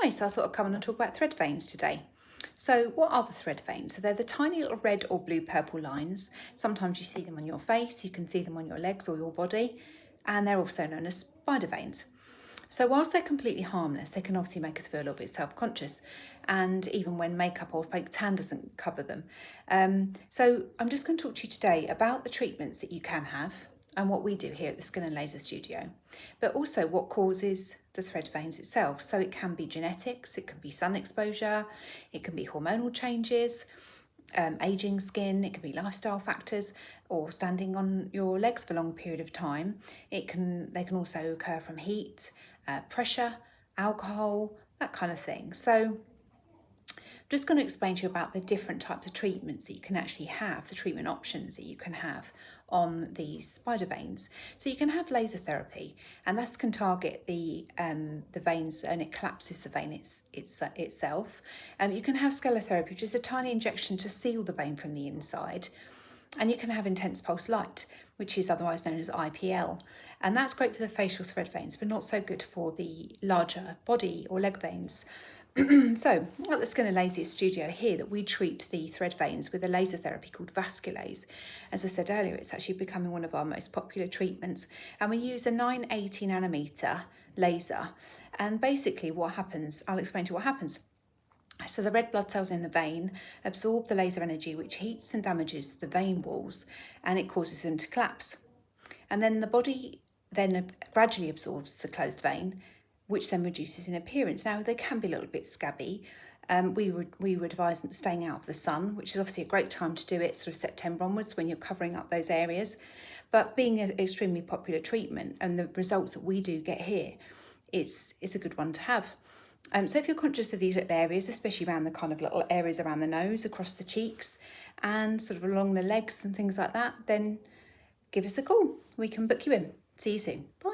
Hi, so I thought I'd come on and talk about thread veins today. So what are the thread veins? So they're the tiny little red or blue purple lines. Sometimes you see them on your face, you can see them on your legs or your body, and they're also known as spider veins. So whilst they're completely harmless, they can obviously make us feel a little bit self-conscious, and even when makeup or fake tan doesn't cover them. So I'm just going to talk to you today about the treatments that you can have and what we do here at the Skin and Laser Studio, but also what causes the thread veins itself. So it can be genetics, it can be sun exposure, it can be hormonal changes, aging skin, it can be lifestyle factors, or standing on your legs for a long period of time. They can also occur from heat, pressure, alcohol, that kind of thing. So I'm just going to explain to you about the different types of treatments that you can actually have, the treatment options that you can have on these spider veins. So you can have laser therapy, and that can target the veins, and it collapses the vein itself. You can have sclerotherapy, which is a tiny injection to seal the vein from the inside. And you can have intense pulse light, which is otherwise known as IPL. And that's great for the facial thread veins, but not so good for the larger body or leg veins. So at the Skin and Laser Studio here, that we treat the thread veins with a laser therapy called Vasculase. As I said earlier, it's actually becoming one of our most popular treatments, and we use a 980 nanometer laser. And basically what happens, I'll explain to you what happens. So the red blood cells in the vein absorb the laser energy, which heats and damages the vein walls, and it causes them to collapse. And then the body then gradually absorbs the closed vein, which then reduces in appearance. Now, they can be a little bit scabby. We would advise staying out of the sun, which is obviously a great time to do it, sort of September onwards, when you're covering up those areas. But being an extremely popular treatment and the results that we do get here, it's a good one to have. So if you're conscious of these little areas, especially around the kind of little areas around the nose, across the cheeks, and sort of along the legs and things like that, then give us a call. We can book you in. See you soon. Bye.